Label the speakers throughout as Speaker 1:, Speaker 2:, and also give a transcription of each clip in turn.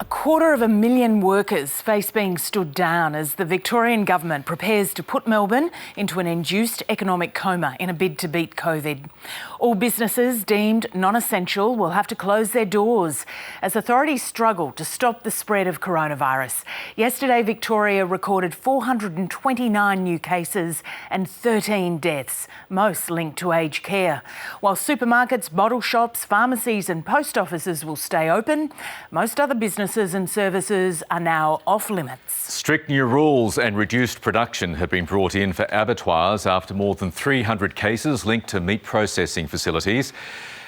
Speaker 1: 250,000 workers face being stood down as the Victorian Government prepares to put Melbourne into an induced economic coma in a bid to beat COVID. All businesses deemed non-essential will have to close their doors as authorities struggle to stop the spread of coronavirus. Yesterday, Victoria recorded 429 new cases and 13 deaths, most linked to aged care. While supermarkets, bottle shops, pharmacies and post offices will stay open, most other businesses and services are now off limits.
Speaker 2: Strict new rules and reduced production have been brought in for abattoirs after more than 300 cases linked to meat processing facilities.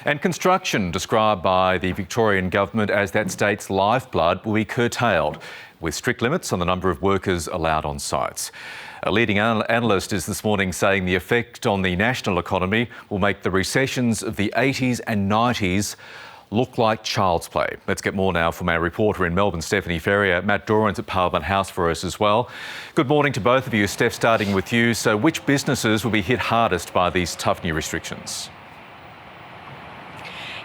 Speaker 2: And construction, described by the Victorian Government as that state's lifeblood, will be curtailed, with strict limits on the number of workers allowed on sites. A leading analyst is this morning saying the effect on the national economy will make the recessions of the 80s and 90s look like child's play. Let's get more now from our reporter in Melbourne, Stephanie Ferrier. Matt Doran's at Parliament House for us as well. Good morning to both of you. Steph, starting with you. So which businesses will be hit hardest by these tough new restrictions?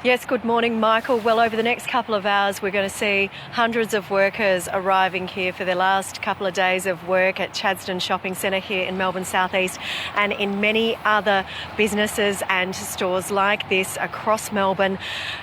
Speaker 3: Yes, good morning, Michael. Well, over the next couple of hours, we're going to see hundreds of workers arriving here for their last couple of days of work at Chadstone Shopping Centre here in Melbourne South East and in many other businesses and stores like this across Melbourne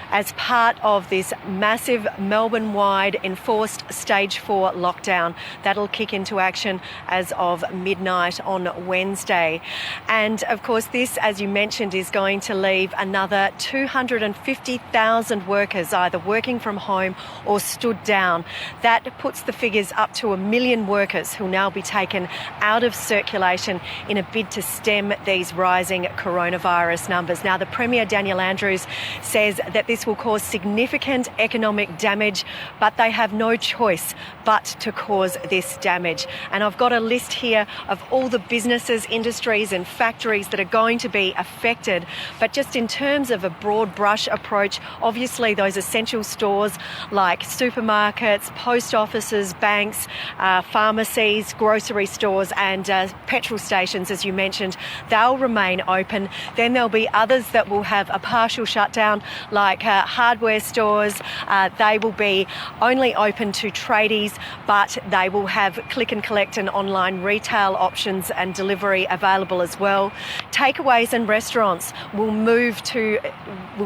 Speaker 3: as part of this massive Melbourne-wide enforced Stage 4 lockdown. That'll kick into action as of midnight on Wednesday. And of course, this, as you mentioned, is going to leave another 250,000 workers either working from home or stood down. That puts the figures up to 1 million workers who'll now be taken out of circulation in a bid to stem these rising coronavirus numbers. Now, the Premier, Daniel Andrews, says that this will cause significant economic damage, but they have no choice but to cause this damage. And I've got a list here of all the businesses, industries and factories that are going to be affected. But just in terms of a broad brush approach, obviously those essential stores like supermarkets, post offices, banks, pharmacies, grocery stores and petrol stations, as you mentioned, they'll remain open. Then there'll be others that will have a partial shutdown, like hardware stores. They will be only open to tradies, but they will have click and collect and online retail options and delivery available as well. Takeaways and restaurants will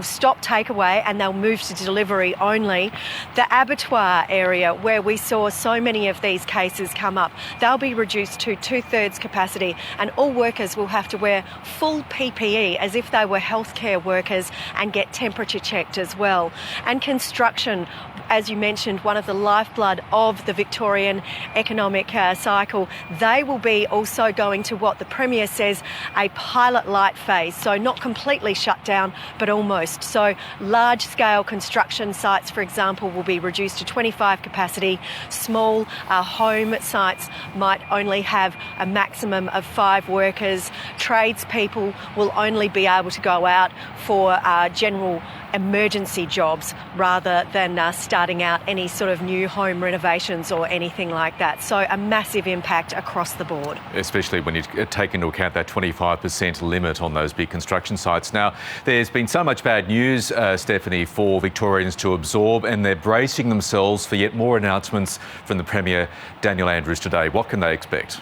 Speaker 3: stop takeaway and they'll move to delivery only. The abattoir area, where we saw so many of these cases come up, they'll be reduced to 2/3 capacity, and all workers will have to wear full PPE as if they were healthcare workers and get temperature checked as well. And construction, as you mentioned, one of the lifeblood of the Victorian economic cycle, they will be also going to what the Premier says a pilot light phase. So not completely shut down, but almost. So large-scale construction sites, for example, will be reduced to 25 capacity. Small home sites might only have a maximum of 5 workers. Tradespeople will only be able to go out for general emergency jobs rather than starting out any sort of new home renovations or anything like that. So a massive impact across the board. Especially
Speaker 2: when you take into account that 25% limit on those big construction sites. Now, there's been so much bad news, Stephanie, for Victorians to absorb, and they're bracing themselves for yet more announcements from the Premier, Daniel Andrews, today. What can they expect?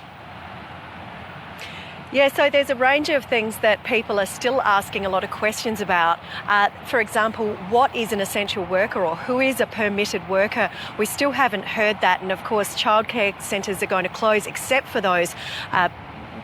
Speaker 3: Yeah, so there's a range of things that people are still asking a lot of questions about. For example, what is an essential worker or who is a permitted worker? We still haven't heard that. And of course, childcare centres are going to close except for those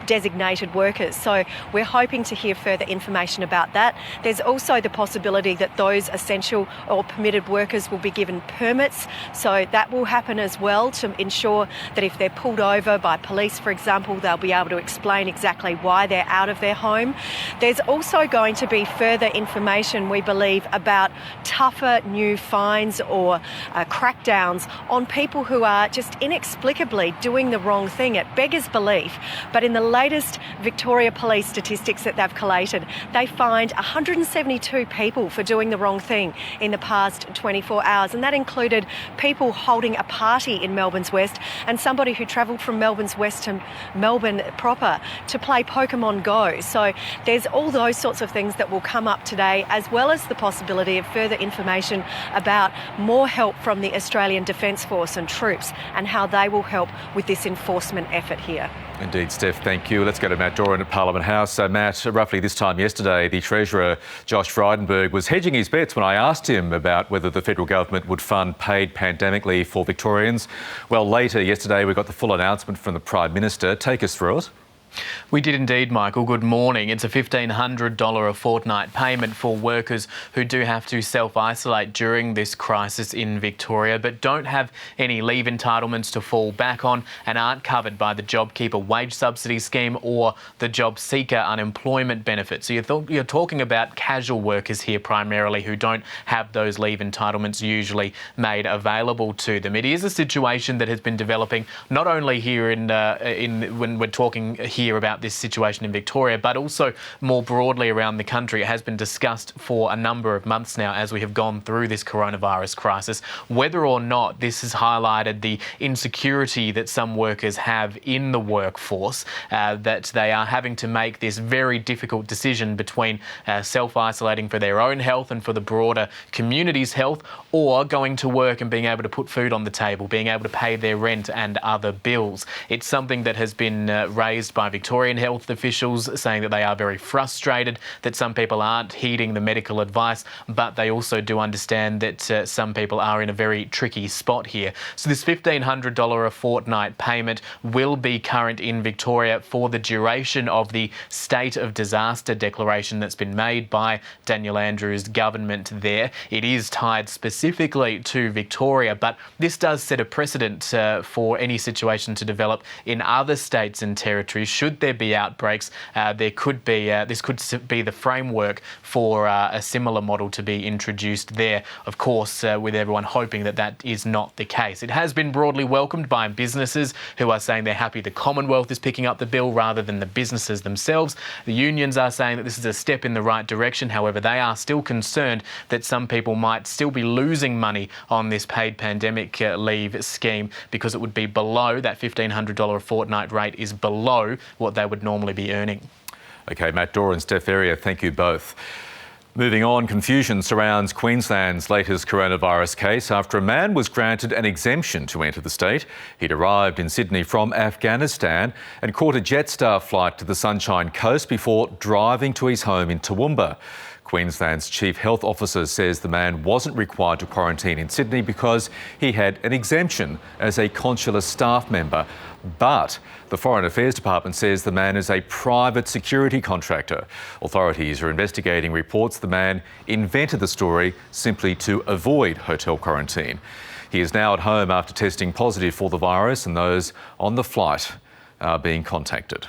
Speaker 3: designated workers. So we're hoping to hear further information about that. There's also the possibility that those essential or permitted workers will be given permits. So that will happen as well to ensure that if they're pulled over by police, for example, they'll be able to explain exactly why they're out of their home. There's also going to be further information, we believe, about tougher new fines or crackdowns on people who are just inexplicably doing the wrong thing. It beggars belief. But in the latest Victoria Police statistics that they've collated, they fined 172 people for doing the wrong thing in the past 24 hours. And that included people holding a party in Melbourne's West and somebody who travelled from Melbourne's West to Melbourne proper to play Pokemon Go. So there's all those sorts of things that will come up today, as well as the possibility of further information about more help from the Australian Defence Force and troops and how they will help with this enforcement effort here.
Speaker 2: Indeed, Steph, thank you. Let's go to Matt Doran at Parliament House. Matt, roughly this time yesterday, the Treasurer, Josh Frydenberg, was hedging his bets when I asked him about whether the federal government would fund paid pandemic leave for Victorians. Well, later yesterday, we got the full announcement from the Prime Minister. Take us through it.
Speaker 4: We did indeed, Michael. Good morning. It's a $1,500 a fortnight payment for workers who do have to self-isolate during this crisis in Victoria, but don't have any leave entitlements to fall back on and aren't covered by the JobKeeper wage subsidy scheme or the Job Seeker unemployment benefit. So you're talking about casual workers here primarily who don't have those leave entitlements usually made available to them. It is a situation that has been developing not only here in when we're talking here about this situation in Victoria, but also more broadly around the country. It has been discussed for a number of months now as we have gone through this coronavirus crisis. Whether or not this has highlighted the insecurity that some workers have in the workforce, that they are having to make this very difficult decision between self-isolating for their own health and for the broader community's health, or going to work and being able to put food on the table, being able to pay their rent and other bills. It's something that has been raised by Victorian health officials, saying that they are very frustrated that some people aren't heeding the medical advice, but they also do understand that some people are in a very tricky spot here. So this $1,500 a fortnight payment will be current in Victoria for the duration of the state of disaster declaration that's been made by Daniel Andrews' government there. It is tied specifically to Victoria, but this does set a precedent for any situation to develop in other states and territories. Should there be outbreaks, this could be the framework for a similar model to be introduced there. Of course, with everyone hoping that that is not the case. It has been broadly welcomed by businesses who are saying they're happy the Commonwealth is picking up the bill rather than the businesses themselves. The unions are saying that this is a step in the right direction. However, they are still concerned that some people might still be losing money on this paid pandemic leave scheme because it would be below that $1,500 a fortnight rate is below what they would normally be earning.
Speaker 2: OK, Matt Doran, Steph Ferrier, thank you both. Moving on, confusion surrounds Queensland's latest coronavirus case after a man was granted an exemption to enter the state. He'd arrived in Sydney from Afghanistan and caught a Jetstar flight to the Sunshine Coast before driving to his home in Toowoomba. Queensland's Chief Health Officer says the man wasn't required to quarantine in Sydney because he had an exemption as a consular staff member. But the Foreign Affairs Department says the man is a private security contractor. Authorities are investigating reports the man invented the story simply to avoid hotel quarantine. He is now at home after testing positive for the virus, and those on the flight are being contacted.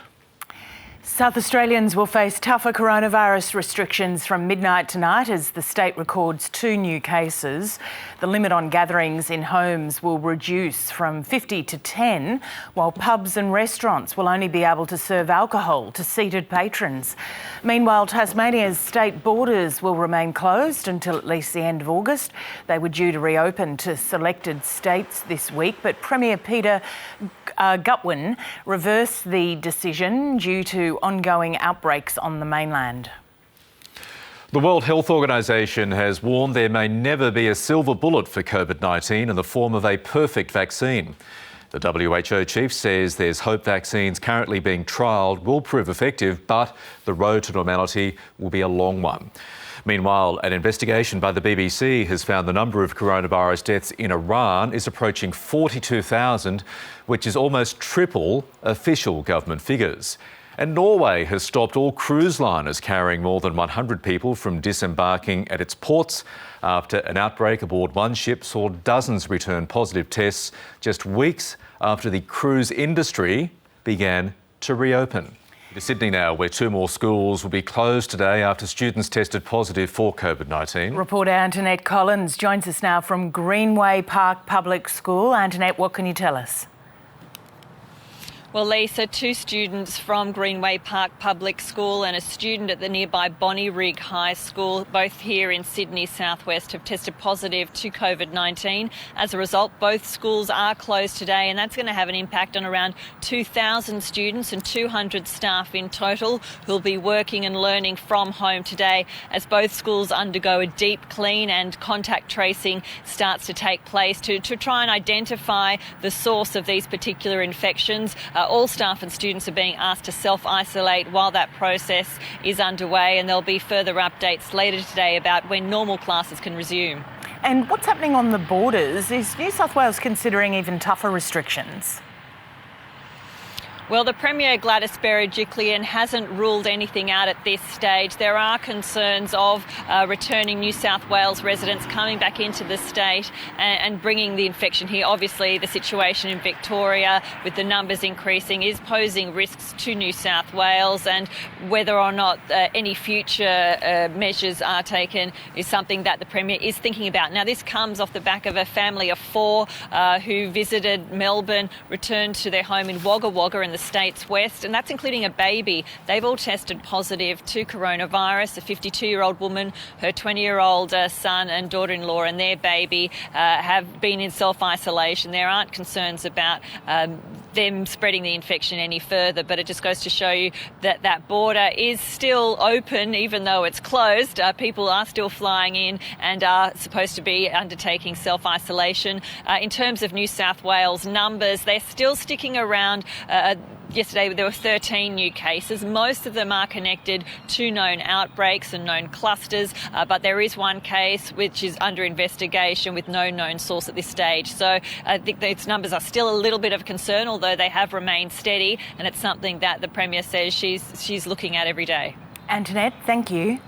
Speaker 1: South Australians will face tougher coronavirus restrictions from midnight tonight as the state records 2 new cases. The limit on gatherings in homes will reduce from 50 to 10, while pubs and restaurants will only be able to serve alcohol to seated patrons. Meanwhile, Tasmania's state borders will remain closed until at least the end of August. They were due to reopen to selected states this week, but Premier Peter Gutwein reversed the decision due to ongoing outbreaks on the mainland.
Speaker 2: The World Health Organization has warned there may never be a silver bullet for COVID-19 in the form of a perfect vaccine. The WHO chief says there's hope vaccines currently being trialled will prove effective, but the road to normality will be a long one. Meanwhile, an investigation by the BBC has found the number of coronavirus deaths in Iran is approaching 42,000, which is almost triple official government figures. And Norway has stopped all cruise liners carrying more than 100 people from disembarking at its ports after an outbreak aboard one ship saw dozens return positive tests just weeks after the cruise industry began to reopen. To Sydney now, where 2 more schools will be closed today after students tested positive for COVID-19.
Speaker 1: Reporter Antoinette Collins joins us now from Greenway Park Public School. Antoinette, what can you tell us?
Speaker 5: Well, Lisa, 2 students from Greenway Park Public School and a student at the nearby Bonnyrigg High School, both here in Sydney southwest, have tested positive to COVID-19. As a result, both schools are closed today, and that's going to have an impact on around 2,000 students and 200 staff in total who'll be working and learning from home today as both schools undergo a deep clean and contact tracing starts to take place to try and identify the source of these particular infections. All staff and students are being asked to self-isolate while that process is underway, and there'll be further updates later today about when normal classes can resume.
Speaker 1: And what's happening on the borders? Is New South Wales considering even tougher restrictions?
Speaker 5: Well, the Premier, Gladys Berejiklian, hasn't ruled anything out at this stage. There are concerns of returning New South Wales residents coming back into the state and bringing the infection here. Obviously, the situation in Victoria, with the numbers increasing, is posing risks to New South Wales, and whether or not any future measures are taken is something that the Premier is thinking about. Now, this comes off the back of a family of 4 who visited Melbourne, returned to their home in Wagga Wagga in the state's west, and that's including a baby. They've all tested positive to coronavirus. A 52-year-old woman, her 20-year-old son and daughter-in-law and their baby have been in self-isolation. There aren't concerns about them spreading the infection any further, but it just goes to show you that that border is still open even though it's closed. People are still flying in and are supposed to be undertaking self-isolation. In terms of New South Wales numbers, they're still sticking around. Yesterday there were 13 new cases. Most of them are connected to known outbreaks and known clusters, but there is one case which is under investigation with no known source at this stage. So I think these numbers are still a little bit of concern, although they have remained steady, and it's something that the Premier says she's looking at every day.
Speaker 1: Antoinette, thank you.